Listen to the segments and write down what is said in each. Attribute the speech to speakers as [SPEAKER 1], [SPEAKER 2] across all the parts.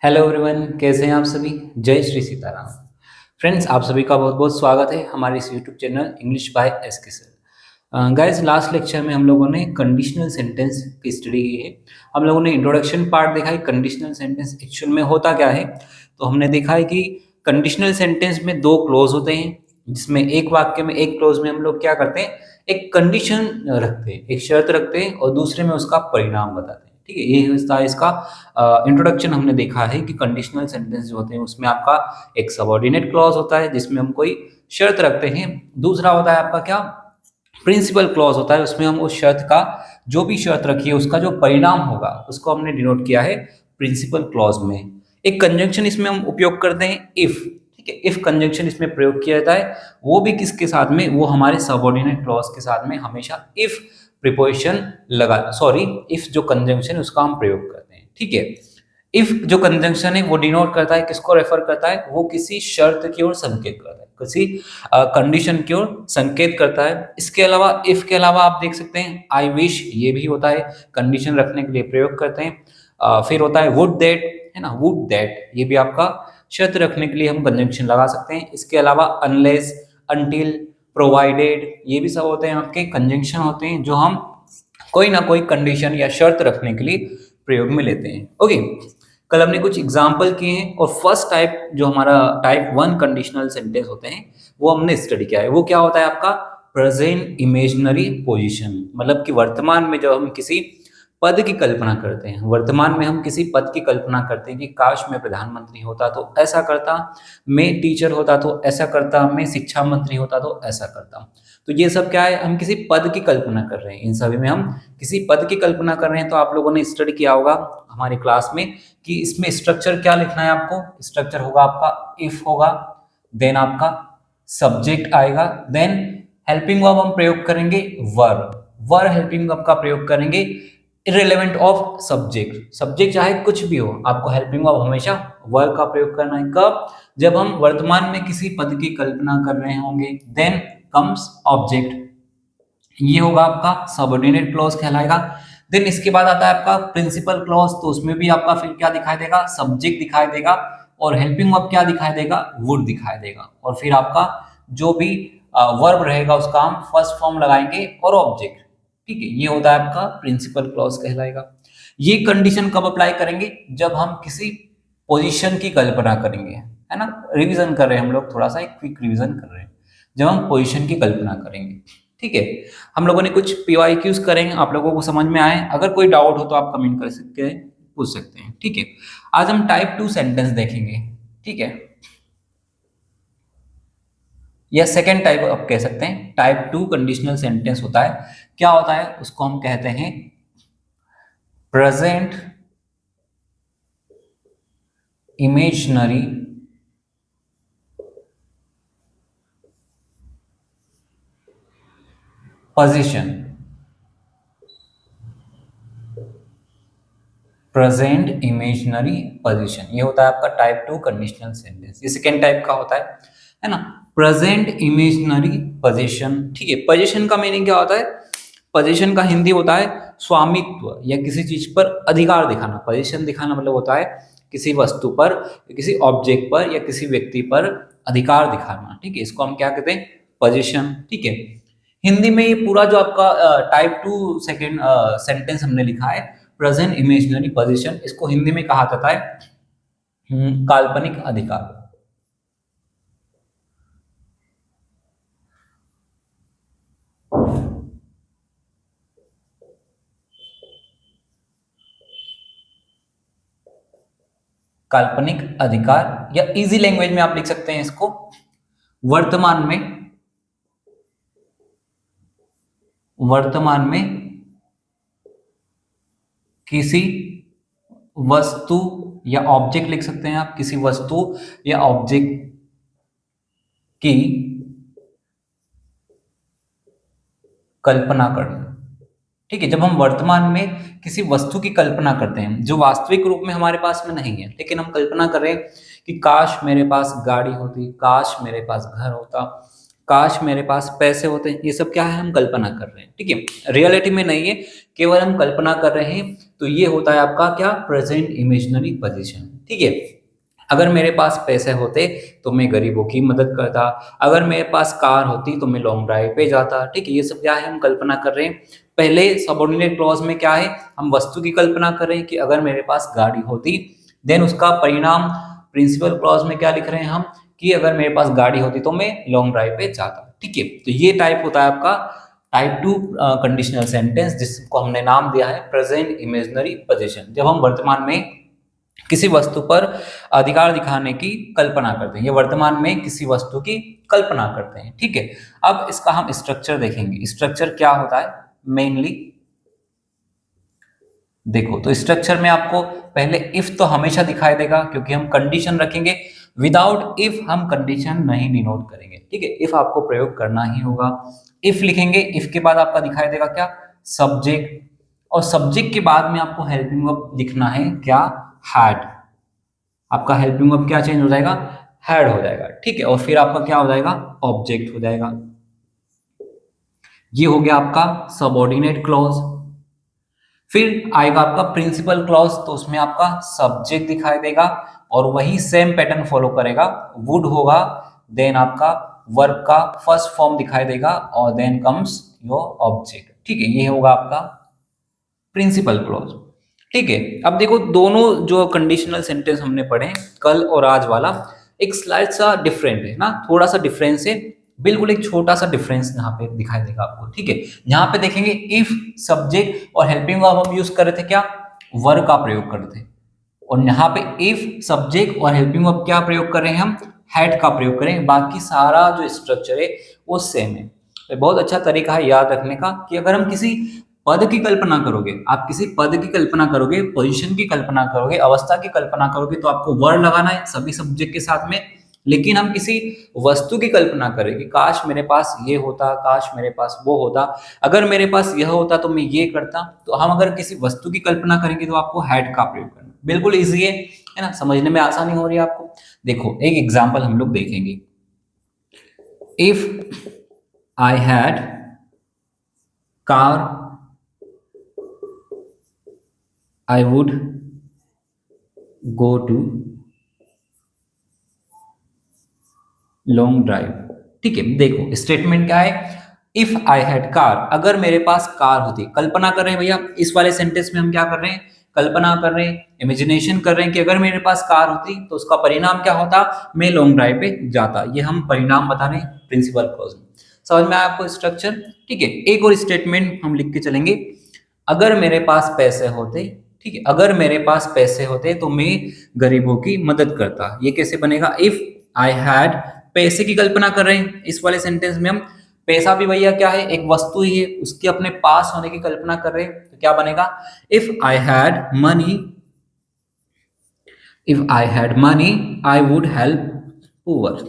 [SPEAKER 1] Hello everyone, कैसे हैं आप सभी। जय श्री सीताराम। फ्रेंड्स, आप सभी का बहुत बहुत स्वागत है हमारे इस YouTube channel English by S के सर। गाइस, लास्ट लेक्चर में हम लोगों ने कंडीशनल सेंटेंस की स्टडी की है। हम लोगों ने इंट्रोडक्शन पार्ट देखा है कंडीशनल सेंटेंस एक्चुअल में होता क्या है। तो हमने देखा है कि कंडीशनल सेंटेंस में दो क्लोज होते हैं, जिसमें एक वाक्य में एक क्लोज में हम लोग क्या करते हैं, एक कंडीशन रखते हैं, एक शर्त रखते हैं और दूसरे में उसका परिणाम बताते हैं। ठीक है, ये हिस्सा इसका इंट्रोडक्शन हमने देखा है कि कंडीशनल सेंटेंस जो होते हैं उसमें आपका एक सबऑर्डिनेट क्लॉज होता है जिसमें हम कोई शर्त रखते हैं। दूसरा होता है आपका क्या, प्रिंसिपल क्लॉज होता है, उसमें हम उस शर्त का, जो भी शर्त रखी है उसका जो परिणाम होगा उसको हमने डिनोट किया है प्रिंसिपल क्लॉज में। एक कंजंक्शन इसमें हम उपयोग करते हैं इफ। ठीक है, इफ कंजंक्शन इसमें प्रयोग किया जाता है, वो भी किसके साथ में, वो हमारे सबऑर्डिनेट क्लॉज के साथ में हमेशा इफ प्रिपोजिशन इफ जो कंजंक्शन है उसका हम प्रयोग करते हैं। ठीक है, इफ जो कंजंक्शन है वो डिनोट करता है, किसको रेफर करता है, वो किसी शर्त की ओर संकेत करता है, किसी कंडीशन की ओर संकेत करता है। इसके अलावा इफ के अलावा आप देख सकते हैं आई विश, ये भी होता है, कंडीशन रखने के लिए प्रयोग करते हैं। फिर होता है वुड दैट, है ना, वुड दैट, ये भी आपका शर्त रखने के लिए हम कंजंक्शन लगा सकते हैं। इसके अलावा अनलेस, अनटिल, प्रोवाइडेड, ये भी सब होते हैं आपके कंजंक्शन होते हैं जो हम कोई ना कोई कंडीशन या शर्त रखने के लिए प्रयोग में लेते हैं। ओके, कल हमने कुछ एग्जाम्पल किए हैं और फर्स्ट टाइप जो हमारा टाइप 1 कंडीशनल सेंटेंस होते हैं वो हमने स्टडी किया है। वो क्या होता है आपका प्रेजेंट इमेजिनरी पोजीशन, मतलब कि वर्तमान में जब हम किसी पद की कल्पना करते हैं, वर्तमान में हम किसी पद की कल्पना करते हैं कि काश मैं प्रधानमंत्री होता तो ऐसा करता, मैं टीचर होता तो ऐसा करता, मैं शिक्षा मंत्री होता तो ऐसा करता। तो ये सब क्या है, हम किसी पद की कल्पना कर रहे हैं, इन सभी में हम किसी पद की कल्पना कर रहे हैं। तो आप लोगों ने स्टडी किया होगा हमारी क्लास में कि इसमें स्ट्रक्चर क्या लिखना है आपको। स्ट्रक्चर होगा आपका इफ होगा, देन आपका सब्जेक्ट आएगा, देन हेल्पिंग वर्ब हम प्रयोग करेंगे वर, वर हेल्पिंग वर्ब का प्रयोग करेंगे इररिलेवेंट ऑफ सब्जेक्ट, सब्जेक्ट चाहे कुछ भी हो, आपको हेल्पिंग वर्ब हमेशा वर का प्रयोग करना है। कब, जब हम वर्तमान में किसी पद की कल्पना कर रहे होंगे। देन कम्स ऑब्जेक्ट, ये होगा आपका सबऑर्डिनेट क्लॉज कहलाएगा। देन इसके बाद आता है आपका प्रिंसिपल क्लॉज, तो उसमें भी आपका फिर क्या दिखाई देगा, सब्जेक्ट दिखाई देगा, और हेल्पिंग वर्ब क्या दिखाई देगा, वुड दिखाई देगा। और फिर आपका जो भी वर्ब रहेगा उसका हम फर्स्ट फॉर्म लगाएंगे और ऑब्जेक्ट। ठीक है, ये होता है आपका प्रिंसिपल क्लॉज कहलाएगा। ये कंडीशन कब अप्लाई करेंगे, जब हम किसी पोजीशन की कल्पना करेंगे, है ना। रिवीजन कर रहे हैं हम लोग, थोड़ा सा एक क्विक रिवीजन कर रहे हैं, जब हम पोजीशन की कल्पना करेंगे। ठीक है, हम लोगों ने कुछ पीवाईक्यूज करेंगे, आप लोगों को समझ में आए, अगर कोई डाउट हो तो आप कमेंट कर सकते हैं, पूछ सकते हैं। ठीक है, आज हम टाइप 2 सेंटेंस देखेंगे। ठीक है, या सेकेंड टाइप आप कह सकते हैं, टाइप 2 कंडीशनल सेंटेंस होता है। क्या होता है, उसको हम कहते हैं present imaginary position, present imaginary position, ये होता है आपका टाइप 2 कंडीशनल सेंटेंस। ये सेकेंड टाइप का होता है ना, प्रेजेंट इमेजिनरी पोजीशन। ठीक है, पोजीशन का मीनिंग क्या होता है, पोजीशन का हिंदी होता है स्वामित्व या किसी चीज पर अधिकार दिखाना। पोजीशन दिखाना मतलब होता है किसी वस्तु पर, किसी ऑब्जेक्ट पर या किसी व्यक्ति पर अधिकार दिखाना। ठीक है, इसको हम क्या कहते हैं, पोजीशन। ठीक है, हिंदी में ये पूरा जो आपका टाइप 2 सेकेंड सेंटेंस हमने लिखा है प्रेजेंट इमेजिनरी पोजीशन, इसको हिंदी में कहा जाता है काल्पनिक अधिकार। काल्पनिक अधिकार, या इजी लैंग्वेज में आप लिख सकते हैं इसको, वर्तमान में किसी वस्तु या ऑब्जेक्ट लिख सकते हैं आप, किसी वस्तु या ऑब्जेक्ट की कल्पना करना। ठीक है, जब हम वर्तमान में किसी वस्तु की कल्पना करते हैं जो वास्तविक रूप में हमारे पास में नहीं है, लेकिन हम कल्पना कर रहे हैं कि काश मेरे पास गाड़ी होती, काश मेरे पास घर होता, काश मेरे पास पैसे होते, ये सब क्या है, हम कल्पना कर रहे हैं, ठीक है, रियलिटी में नहीं है, केवल हम कल्पना कर रहे हैं। तो ये होता है आपका क्या, प्रेजेंट इमेजिनरी पोजीशन, ठीक है। अगर मेरे पास पैसे होते तो मैं गरीबों की मदद करता, अगर मेरे पास कार होती तो मैं लॉन्ग ड्राइव पे जाता, ठीक है। ये सब क्या है, हम कल्पना कर रहे हैं। पहले सबऑर्डिनेट क्लॉज में क्या है, हम वस्तु की कल्पना कर रहे हैं कि अगर मेरे पास गाड़ी होती, देन उसका परिणाम प्रिंसिपल क्लॉज में क्या लिख रहे हैं हम, कि अगर मेरे पास गाड़ी होती तो मैं लॉन्ग ड्राइव पे जाता, ठीक है। तो ये टाइप होता है आपका टाइप 2 कंडीशनल सेंटेंस, जिसको हमने नाम दिया है प्रेजेंट इमेजिनरी पोजीशन। जब हम वर्तमान में किसी वस्तु पर अधिकार दिखाने की कल्पना करते हैं, ये वर्तमान में किसी वस्तु की कल्पना करते हैं, ठीक है। अब इसका हम स्ट्रक्चर देखेंगे, स्ट्रक्चर क्या होता है मेनली। देखो, तो स्ट्रक्चर में आपको पहले इफ तो हमेशा दिखाई देगा, क्योंकि हम कंडीशन रखेंगे। विदाउट इफ हम कंडीशन नहीं डिनोट करेंगे, ठीक है। इफ आपको प्रयोग करना ही होगा। इफ लिखेंगे, इफ के बाद आपका दिखाई देगा क्या, सब्जेक्ट, और सब्जेक्ट के बाद में आपको हेल्पिंग वर्ब लिखना है क्या, हैड। आपका हेल्पिंग वर्ब क्या चेंज हो जाएगा, हैड हो जाएगा, ठीक है। और फिर आपका क्या हो जाएगा, ऑब्जेक्ट हो जाएगा। ये हो गया आपका सबऑर्डिनेट क्लॉज। फिर आएगा आपका प्रिंसिपल क्लॉज, तो उसमें आपका सब्जेक्ट दिखाई देगा और वही सेम पैटर्न फॉलो करेगा, वुड होगा, देन आपका वर्ब का फर्स्ट फॉर्म दिखाई देगा और देन कम्स योर ऑब्जेक्ट, ठीक है। ये होगा आपका प्रिंसिपल क्लॉज, ठीक है। अब देखो, दोनों जो कंडीशनल सेंटेंस हमने पढ़े कल और आज वाला, एक स्लाइड सा डिफरेंट है ना, थोड़ा सा डिफरेंस है, बिल्कुल एक छोटा सा डिफरेंस यहाँ पे दिखाई देगा आपको, ठीक है। यहाँ पे देखेंगे इफ सब्जेक्ट और हेल्पिंग वर्ब हम यूज कर रहे थे क्या, वर्ब का प्रयोग कर रहे थे, और यहाँ पे इफ सब्जेक्ट और हेल्पिंग वर्ब क्या प्रयोग कर रहे हैं हम, हैड का प्रयोग करें। बाकी सारा जो स्ट्रक्चर है वो सेम है। तो बहुत अच्छा तरीका है याद रखने का कि अगर हम किसी पद की कल्पना करोगे, आप किसी पद की कल्पना करोगे, पोजीशन की कल्पना करोगे, अवस्था की कल्पना करोगे, तो आपको वर्ड लगाना है सभी सब्जेक्ट के साथ में। लेकिन हम किसी वस्तु की कल्पना करें कि काश मेरे पास ये होता, काश मेरे पास वो होता, अगर मेरे पास यह होता तो मैं ये करता। तो हम अगर किसी वस्तु की कल्पना करेंगे तो आपको हैड का प्रयोग करना, बिल्कुल इजी है ना, समझने में आसानी हो रही है आपको। देखो, एक एग्जाम्पल हम लोग देखेंगे। If I had car I would go to long drive, ठीक है। देखो, स्टेटमेंट क्या है, इफ आई हैड कार, अगर मेरे पास कार होती, कल्पना कर रहे हैं भैया, इस वाले सेंटेंस में हम क्या कर रहे हैं, कल्पना कर रहे हैं, इमेजिनेशन कर रहे हैं कि अगर मेरे पास कार होती तो उसका परिणाम क्या होता, मैं लॉन्ग ड्राइव पे जाता। ये हम परिणाम बता रहे हैं प्रिंसिपल क्लॉज में। समझ में आया आपको स्ट्रक्चर, ठीक है। एक और स्टेटमेंट हम लिख के चलेंगे, अगर मेरे पास पैसे होते, ठीक है, अगर मेरे पास पैसे होते तो मैं गरीबों की मदद करता। ये कैसे बनेगा, इफ आई हैड, पैसे की कल्पना कर रहे हैं इस वाले सेंटेंस में हम, पैसा भी भैया क्या है, एक वस्तु ही है, उसके अपने पास होने की कल्पना कर रहे हैं, तो क्या बनेगा, if I had money, if I had money I would help poor.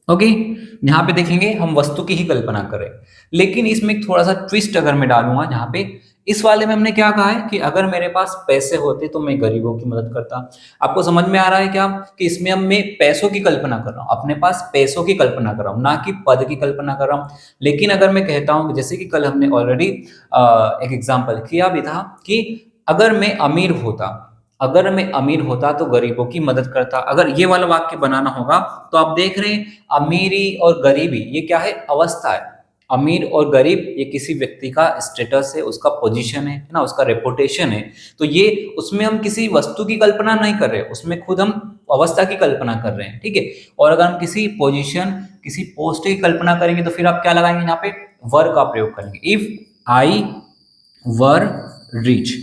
[SPEAKER 1] Okay, यहाँ पे देखेंगे हम वस्तु की ही कल्पना करें, लेकिन इसमें एक थोड़ा सा ट्विस्ट अगर मैं डालूंगा, जहाँ पे इस वाले में हमने क्या कहा है कि अगर मेरे पास पैसे होते तो मैं गरीबों की मदद करता। आपको समझ में आ रहा है क्या, कि इसमें अब मैं पैसों की कल्पना कर रहा हूँ, अपने पास पैसों की कल्पना कर रहा हूँ, ना कि पद की कल्पना कर रहा हूँ। लेकिन अगर मैं कहता हूँ, जैसे कि कल हमने ऑलरेडी एक एग्जाम्पल किया भी था, कि अगर मैं अमीर होता, अगर मैं अमीर होता तो गरीबों की मदद करता। अगर ये वाला वाक्य बनाना होगा तो आप देख रहे हैं, अमीरी और गरीबी ये क्या है, अवस्था है। अमीर और गरीब ये किसी व्यक्ति का स्टेटस है, उसका पोजीशन है ना, उसका रेपुटेशन है। तो ये उसमें हम किसी वस्तु की कल्पना नहीं कर रहे, उसमें खुद हम अवस्था की कल्पना कर रहे हैं, ठीक है। और अगर हम किसी पोजीशन, किसी पोस्ट की कल्पना करेंगे तो फिर आप क्या लगाएंगे, यहाँ पे वर का प्रयोग करेंगे, इफ आई वर रिच,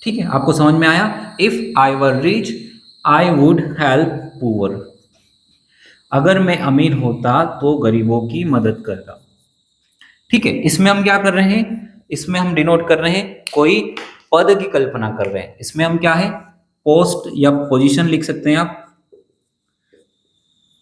[SPEAKER 1] ठीक है। आपको समझ में आया, if I were rich I would help poor, अगर मैं अमीर होता तो गरीबों की मदद करता, ठीक है। इसमें हम क्या कर रहे हैं, इसमें हम डिनोट कर रहे हैं कोई पद की कल्पना कर रहे हैं। इसमें हम क्या है, पोस्ट या पोजीशन लिख सकते हैं आप,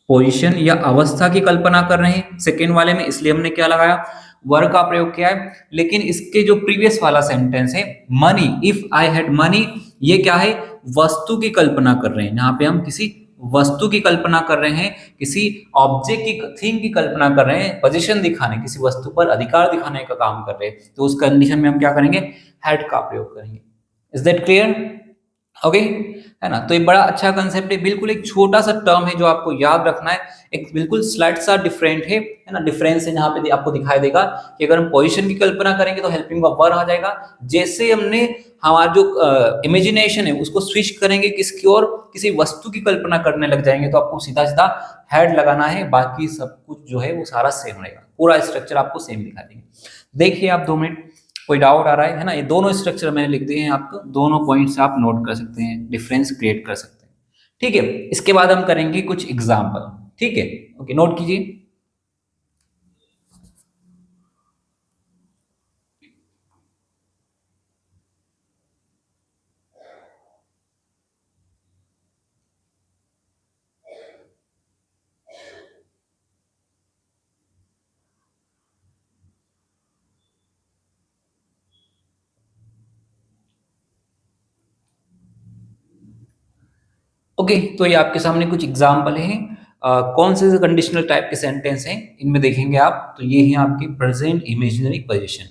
[SPEAKER 1] पोजीशन या अवस्था की कल्पना कर रहे हैं सेकेंड वाले में, इसलिए हमने क्या लगाया, वर्ग का प्रयोग किया है। लेकिन इसके जो प्रीवियस वाला सेंटेंस है, money, if I had money, ये क्या है, वस्तु की कल्पना कर रहे हैं। यहाँ पे हम किसी वस्तु की कल्पना कर रहे हैं, किसी ऑब्जेक्ट की थिंग की कल्पना कर रहे हैं, पोजीशन दिखाने, किसी वस्तु पर अधिकार दिखाने का काम कर रहे हैं, तो उस कंडीशन में हम क्या करेंगे, हैड का प्रयोग करेंगे। Is that clear? ओके, है ना। तो ये बड़ा अच्छा कंसेप्ट है, बिल्कुल एक छोटा सा टर्म है जो आपको याद रखना है, एक बिल्कुल स्लाइट सा डिफरेंट है ना, डिफरेंस है। यहाँ पे आपको दिखाई देगा कि अगर हम पोजीशन की कल्पना करेंगे तो हेल्पिंग वर्ब वर आ जाएगा। जैसे हमने हमारा जो इमेजिनेशन है उसको स्विच करेंगे किसकी ओर, किसी वस्तु की कल्पना करने लग जाएंगे, तो आपको सीधा सीधा हैड लगाना है, बाकी सब कुछ जो है वो सारा सेम रहेगा, पूरा स्ट्रक्चर आपको सेम दिखा देंगे। देखिए आप 2 मिनट, कोई डाउट आ रहा है ना? ये दोनों स्ट्रक्चर मैंने लिख दिए हैं आपको, दोनों पॉइंट्स आप नोट कर सकते हैं, डिफरेंस क्रिएट कर सकते हैं। ठीक है, इसके बाद हम करेंगे कुछ एग्जाम्पल। ठीक है, ओके, नोट कीजिए। ओके, तो ये आपके सामने कुछ एग्जाम्पल हैं। कौन से कंडीशनल टाइप के सेंटेंस हैं इनमें देखेंगे आप, तो ये है आपकी प्रेजेंट इमेजिनरी पोजीशन,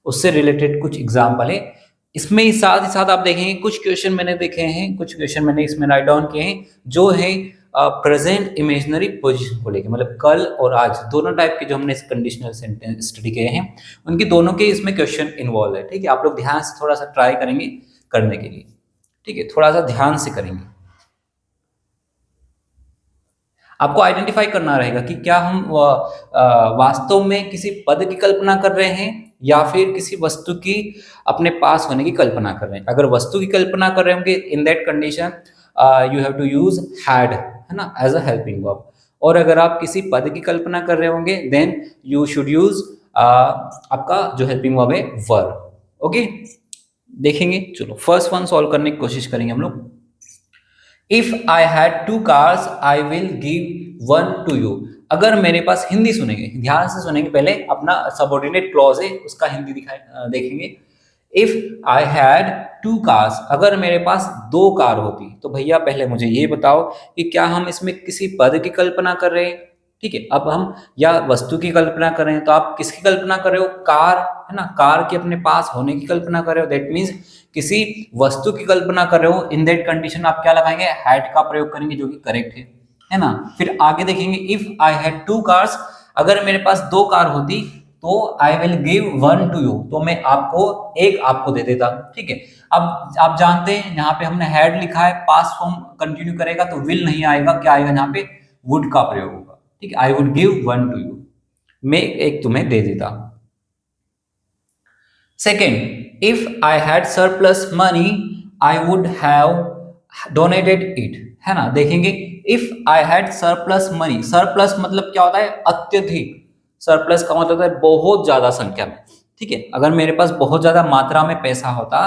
[SPEAKER 1] उससे रिलेटेड कुछ एग्जाम्पल है। इसमें ही साथ आप देखेंगे कुछ क्वेश्चन मैंने देखे हैं, कुछ क्वेश्चन मैंने इसमें राइट डाउन किए हैं जो है प्रेजेंट इमेजिनरी पोजीशन को लेकर, मतलब कल और आज दोनों टाइप के जो हमने कंडीशनल सेंटेंस स्टडी किए हैं, उनकी दोनों के इसमें क्वेश्चन इन्वॉल्व है। ठीक है, आप लोग ध्यान से थोड़ा सा ट्राई करेंगे करने के लिए। ठीक है, थोड़ा सा ध्यान से करेंगे। आपको आइडेंटिफाई करना रहेगा कि क्या हम वास्तव में किसी पद की कल्पना कर रहे हैं या फिर किसी वस्तु की अपने पास होने की कल्पना कर रहे हैं। अगर वस्तु की कल्पना कर रहे होंगे, in that condition you have to use had, है ना, एज अ हेल्पिंग वर्ब। और अगर आप किसी पद की कल्पना कर रहे होंगे देन यू शुड यूज आपका जो हेल्पिंग वर्ब है वर। ओके, देखेंगे, चलो फर्स्ट वन सॉल्व करने की कोशिश करेंगे हम लोग। If I had 2 cars I will give 1 to you। अगर मेरे पास, हिंदी सुनेंगे, ध्यान से सुनेंगे, पहले अपना सबऑर्डिनेट क्लॉज है उसका हिंदी देखेंगे। इफ आई हैड 2 cars, अगर मेरे पास 2 कार होती, तो भैया पहले मुझे ये बताओ कि क्या हम इसमें किसी पद की कल्पना कर रहे हैं। ठीक है, अब हम या वस्तु की कल्पना कर रहे हैं, तो आप किसकी कल्पना कर रहे हो, कार, है ना, कार के अपने पास होने की कल्पना कर रहे हो, दैट मीन्स किसी वस्तु की कल्पना कर रहे हो। इन दैट कंडीशन आप क्या लगाएंगे, हैड का प्रयोग करेंगे, जो कि करेक्ट है ना। फिर आगे देखेंगे, इफ आई हैड 2 cars, अगर मेरे पास 2 कार होती तो I will give 1 to you, तो मैं आपको एक आपको दे देता। ठीक है, अब आप जानते हैं यहाँ पे हमने हैड लिखा है, पास्ट फॉर्म कंटिन्यू करेगा तो विल नहीं आएगा, क्या आएगा यहाँ पे, वुड का प्रयोग होगा। ठीक है, आई वुड गिव 1 to you, मैं एक तुम्हें दे देता। Second, if I had surplus money I would have donated it, है ना। देखेंगे, if I had surplus money, surplus मतलब क्या होता है, अत्यधिक। सरप्लस का मतलब है बहुत ज्यादा संख्या में। ठीक है, अगर मेरे पास बहुत ज्यादा मात्रा में पैसा होता,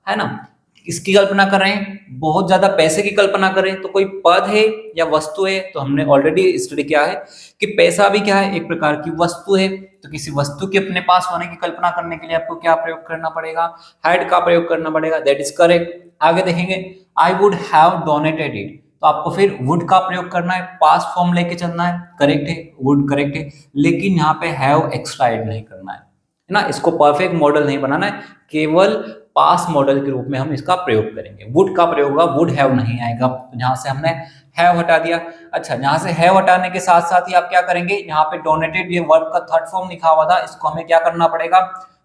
[SPEAKER 1] है ना, इसकी कल्पना कर रहे हैं, बहुत ज्यादा पैसे की कल्पना कर रहे हैं, तो कोई पद है या वस्तु है, तो हमने ऑलरेडी स्टडी किया है कि पैसा भी क्या है, एक प्रकार की वस्तु है। तो किसी वस्तु के अपने पास होने की कल्पना करने के लिए आपको क्या प्रयोग करना पड़ेगा, हैड का प्रयोग करना पड़ेगा, दैट इज करेक्ट। आगे देखेंगे, I would have donated it, तो आपको फिर वुड का प्रयोग करना है, पास्ट फॉर्म लेके चलना है, करेक्ट है, वुड करेक्ट है, लेकिन यहाँ पे हैव एक्स्ट्रा ऐड नहीं करना है ना। इसको परफेक्ट मॉडल नहीं बनाना है, केवल पास मॉडल के रूप में हम इसका प्रयोग करेंगे। वुड का प्रयोग होगा, वुड हैव नहीं आएगा, तो यहाँ से हमने हैव हटा दिया। अच्छा, यहाँ से हैव हटाने के साथ साथ ही आप क्या करेंगे, यहाँ पे डोनेटेड ये वर्ब का थर्ड फॉर्म लिखा हुआ था, इसको हमें क्या करना पड़ेगा,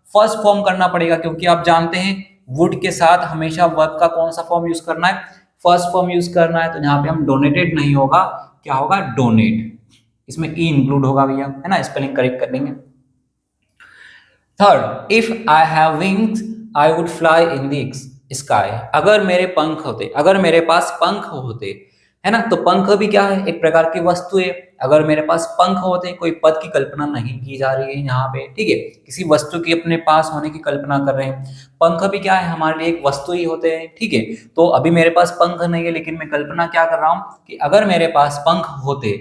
[SPEAKER 1] फर्स्ट फॉर्म करना पड़ेगा, क्योंकि आप जानते हैं वुड के साथ हमेशा वर्ब का कौन सा फॉर्म यूज करना है, फर्स्ट फॉर्म यूज करना है। तो यहाँ पे हम डोनेटेड नहीं होगा, क्या होगा, डोनेट, इसमें ई इंक्लूड होगा भैया, है ना, स्पेलिंग करेक्ट कर लेंगे। Third, if I have wings I would fly in the sky, अगर मेरे पंख होते, अगर मेरे पास पंख होते, है ना, तो पंख भी क्या है, एक प्रकार की वस्तु है। अगर मेरे पास पंख होते, कोई पद की कल्पना नहीं की जा रही है यहाँ पे, ठीक है, किसी वस्तु की अपने पास होने की कल्पना कर रहे हैं। पंख भी क्या है, हमारे लिए एक वस्तु ही होते हैं। ठीक है, तो अभी मेरे पास पंख नहीं है, लेकिन मैं कल्पना क्या कर रहा हूँ कि अगर मेरे पास पंख होते,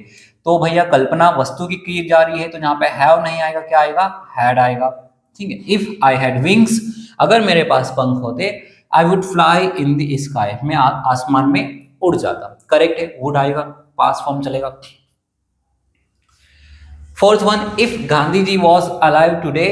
[SPEAKER 1] तो भैया कल्पना वस्तु की जा रही है, तो यहाँ पे हैव नहीं आएगा, क्या आएगा, हैड आएगा। ठीक है, इफ आई हैड विंग्स, अगर मेरे पास पंख होते, I would fly in the sky, मैं आसमान में उड़ जाता। करेक्ट है, वुड आएगा, पास्ट फॉर्म चलेगा। Fourth one, if Gandhi ji was alive today,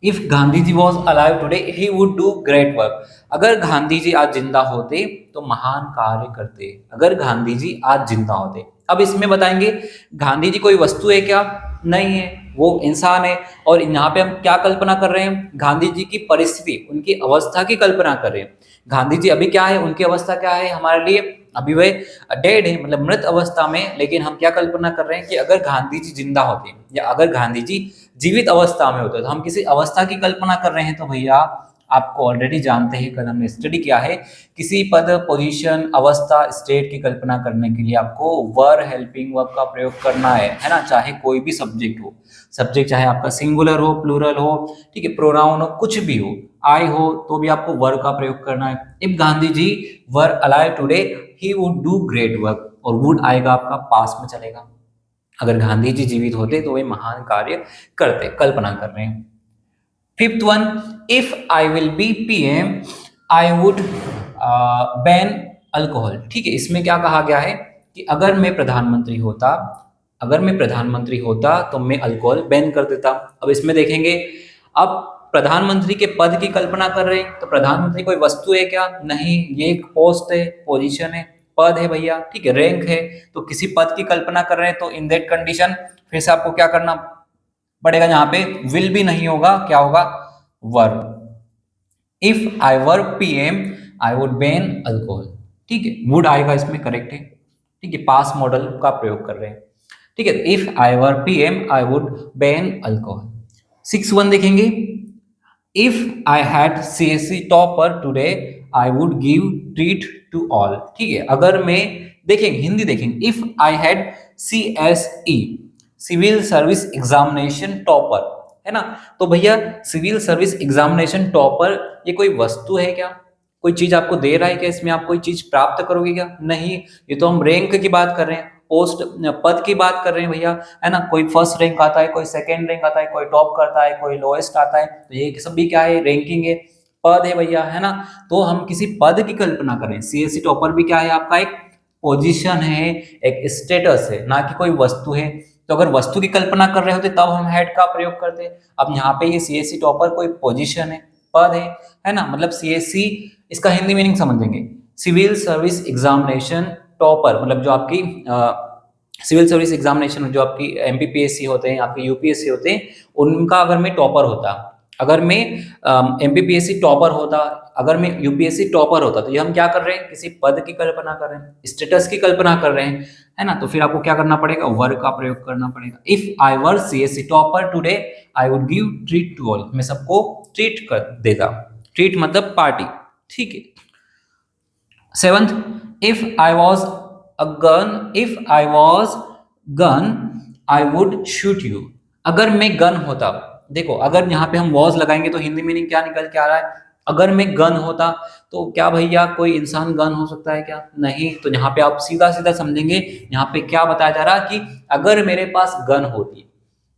[SPEAKER 1] if Gandhi ji was alive today he would do great work. अगर गांधी जी आज जिंदा होते तो महान कार्य करते। अगर गांधी जी आज जिंदा होते। अब इसमें बताएंगे गांधी जी कोई वस्तु है क्या? नहीं है, वो इंसान है। और यहाँ पे हम क्या कल्पना कर रहे हैं? गांधी जी की परिस्थिति, उनकी अवस्था की कल्पना कर रहे हैं। गांधी जी अभी क्या है, उनकी अवस्था क्या है हमारे लिए? अभी वे डेड है, मतलब मृत अवस्था में। लेकिन हम क्या कल्पना कर रहे हैं कि अगर गांधी जी जिंदा होते या अगर गांधी जी जीवित अवस्था में होते, तो हम किसी अवस्था की कल्पना कर रहे हैं। तो भैया आपको ऑलरेडी जानते हैं, कल हमने स्टडी किया है, किसी पद, पोजीशन, अवस्था, स्टेट की कल्पना करने के लिए आपको वर, हेल्पिंग वर्ब का प्रयोग करना है ना। चाहे कोई भी सब्जेक्ट हो, सब्जेक्ट चाहे आपका सिंगुलर हो, प्लूरल हो, ठीक है, प्रोनाउन हो, कुछ भी हो, आई हो, तो भी आपको वर का प्रयोग करना है। If Gandhi ji were alive today he would do great work, और वुड आएगा आपका पास्ट में चलेगा। अगर गांधी जी जीवित होते तो वे महान कार्य करते, कल्पना कर रहे हैं। Fifth one, if I will be PM I would ban alcohol. ठीक है, इसमें क्या कहा गया है कि अगर मैं प्रधानमंत्री होता, अगर मैं प्रधानमंत्री होता तो मैं अल्कोहल बैन कर देता। अब इसमें देखेंगे, अब प्रधानमंत्री के पद की कल्पना कर रहे हैं, तो प्रधानमंत्री कोई वस्तु है क्या? नहीं, ये एक पोस्ट है, पोजीशन है, पद है भैया, ठीक है, रैंक है। तो किसी पद की कल्पना कर रहे हैं, तो इन दैट कंडीशन फिर से आपको क्या करना पड़ेगा? यहाँ पे विल भी नहीं होगा, क्या होगा? Were. If I were PM I would ban alcohol. ठीक है, वुड आएगा इसमें, करेक्ट है। ठीक है, पास्ट मॉडल का प्रयोग कर रहे हैं। ठीक है, if I were PM I would ban alcohol. 6 देखेंगे, if I had CSC topper today I would give treat to all. ठीक है, अगर मैं, देखेंगे हिंदी देखेंगे, if I had CSE, civil service examination topper, है ना। तो भैया सिविल सर्विस एग्जामिनेशन टॉपर ये कोई वस्तु है क्या? कोई चीज आपको दे रहा है क्या? इसमें आप कोई चीज प्राप्त करोगे क्या? नहीं, ये तो हम रैंक की बात कर रहे हैं, पोस्ट, पद की बात कर रहे हैं भैया, है ना। कोई फर्स्ट रैंक आता है, कोई सेकंड रैंक आता है, कोई टॉप करता है, कोई लोएस्ट आता है, तो ये सब भी क्या है? रैंकिंग है, पद है भैया, है ना। तो हम किसी पद की कल्पना करें। सीएससी टॉपर भी क्या है? आपका एक पोजीशन है, एक स्टेटस है, ना कि कोई वस्तु है। तो अगर वस्तु की कल्पना कर रहे होते तब हम हेड का प्रयोग करते। अब यहाँ पे ये सीएससी टॉपर कोई पोजीशन है, पद है ना। मतलब सीएससी, इसका हिंदी मीनिंग समझेंगे, सिविल सर्विस एग्जामिनेशन टॉपर, मतलब जो आपकी सिविल सर्विस एग्जामिनेशन जो आपकी एमपीपीएससी होते हैं, आपके यूपीएससी होते हैं, उनका अगर मैं टॉपर होता, अगर मैं एमपीपीएससी टॉपर होता, अगर मैं यूपीएससी टॉपर होता, तो ये हम क्या कर रहे हैं? किसी पद की कल्पना कर रहे हैं, स्टेटस की कल्पना कर रहे हैं, है ना। तो फिर आपको क्या करना पड़ेगा? वर का प्रयोग करना पड़ेगा। If I were CSC topper today I would give treat to all, मैं सबको ट्रीट कर देता। ट्रीट मतलब पार्टी, ठीक है। 7th, if I was a gun, if I was gun I would shoot you. अगर मैं गन होता, देखो अगर यहाँ पे हम वॉज लगाएंगे तो हिंदी मीनिंग क्या निकल के आ रहा है? अगर मैं गन होता, तो क्या भैया कोई इंसान गन हो सकता है क्या? नहीं। तो यहाँ पे आप सीधा सीधा समझेंगे, यहाँ पे क्या बताया जा रहा है कि अगर मेरे पास गन होती,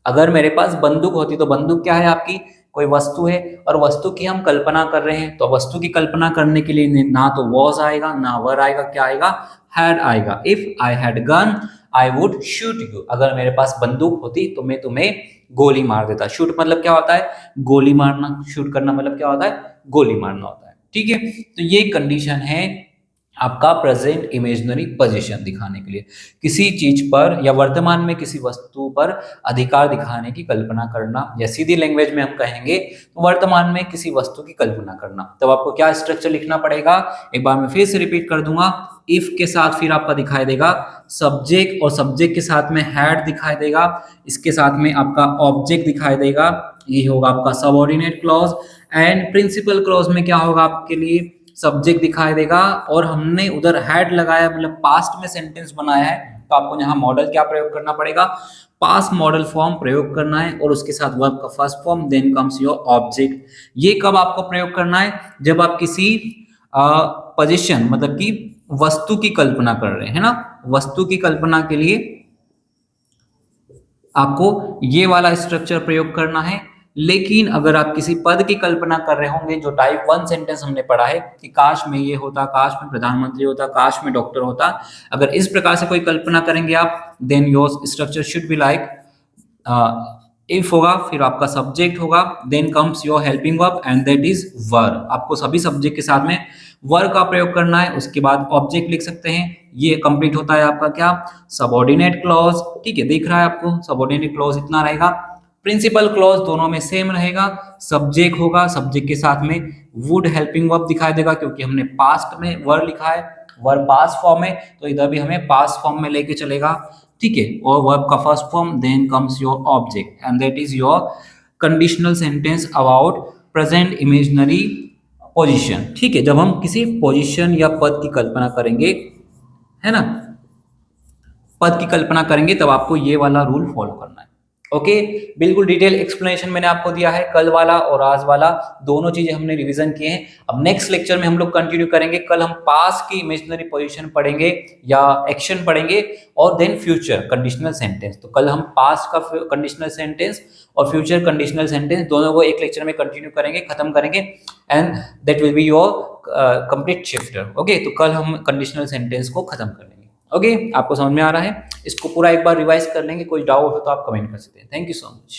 [SPEAKER 1] अगर मेरे पास बंदूक होती, तो बंदूक क्या है? आपकी कोई वस्तु है, और वस्तु की हम कल्पना कर रहे हैं। तो वस्तु की कल्पना करने के लिए ना तो वॉज आएगा, ना वर आएगा, क्या आएगा? हैड आएगा। If I had gun I would shoot you. अगर मेरे पास बंदूक होती तो मैं तुम्हें गोली मार देता। शूट मतलब क्या होता है? गोली मारना। शूट करना मतलब क्या होता है? गोली मारना होता है, ठीक है। तो ये कंडीशन है आपका प्रेजेंट इमेजिनरी पोजीशन दिखाने के लिए, किसी चीज पर या वर्तमान में किसी वस्तु पर अधिकार दिखाने की कल्पना करना, या सीधी लैंग्वेज में हम कहेंगे तो वर्तमान में किसी वस्तु की कल्पना करना। तब आपको क्या स्ट्रक्चर लिखना पड़ेगा? एक बार मैं फिर से रिपीट कर दूंगा। इफ के साथ फिर आपका दिखाई देगा सब्जेक्ट, और सब्जेक्ट के साथ में हैड दिखाई देगा, इसके साथ में आपका ऑब्जेक्ट दिखाई देगा, ये होगा आपका subordinate clause. And principal clause में क्या होगा आपके लिए? सब्जेक्ट दिखाई देगा, और हमने उधर हैड लगाया, मतलब पास्ट में सेंटेंस बनाया है, तो आपको यहाँ मॉडल क्या प्रयोग करना पड़ेगा? पास्ट मॉडल फॉर्म प्रयोग करना है, और उसके साथ वर्ब का first form, then comes your object. ये कब आपको प्रयोग करना है? जब आप किसी पोजीशन, मतलब कि वस्तु की कल्पना कर रहे हैं, है ना। वस्तु की कल्पना के लिए आपको ये वाला स्ट्रक्चर प्रयोग करना है। लेकिन अगर आप किसी पद की कल्पना कर रहे होंगे, जो टाइप 1 सेंटेंस हमने पढ़ा है कि काश में ये होता, काश में प्रधानमंत्री होता, काश में डॉक्टर होता, अगर इस प्रकार से कोई कल्पना करेंगे आप, then your structure should be like if होगा, फिर आपका सब्जेक्ट होगा, then comes your helping verb and that is verb. आपको सभी सब्जेक्ट के साथ में वर्ब का प्रयोग करना है, उसके बाद ऑब्जेक्ट लिख सकते हैं। ये कंप्लीट होता है आपका क्या, सबऑर्डिनेट क्लॉज। ठीक है, दिख रहा है आपको, सबऑर्डिनेट क्लॉज इतना रहेगा। प्रिंसिपल क्लॉज दोनों में सेम रहेगा, सब्जेक्ट होगा, सब्जेक्ट के साथ में वुड हेल्पिंग वर्ब दिखाई देगा, क्योंकि हमने पास्ट में वर्ब लिखा है, वर्ब पास्ट फॉर्म में, तो इधर भी हमें पास्ट फॉर्म में लेके चलेगा। ठीक है, और वर्ब का first form, then comes your object and that is your conditional sentence about present imaginary position. ठीक है, जब हम किसी पोजीशन या पद की कल्पना करेंगे, है ना, पद की कल्पना करेंगे, तब आपको ये वाला रूल फॉलो करना है। ओके, बिल्कुल डिटेल एक्सप्लेनेशन मैंने आपको दिया है, कल वाला और आज वाला दोनों चीजें हमने रिवीजन किए हैं। अब नेक्स्ट लेक्चर में हम लोग कंटिन्यू करेंगे। कल हम पास्ट की इमेजिनरी पोजीशन पढ़ेंगे या एक्शन पढ़ेंगे, और देन फ्यूचर कंडीशनल सेंटेंस। तो कल हम पास्ट का कंडीशनल सेंटेंस और फ्यूचर कंडीशनल सेंटेंस दोनों को एक लेक्चर में कंटिन्यू करेंगे, खत्म करेंगे, and that will be your complete chapter. Okay, तो कल हम कंडीशनल सेंटेंस को खत्म कर लेंगे। ओके, आपको समझ में आ रहा है? इसको पूरा एक बार रिवाइज कर लेंगे, कोई डाउट हो तो आप कमेंट कर सकते हैं। Thank you so much.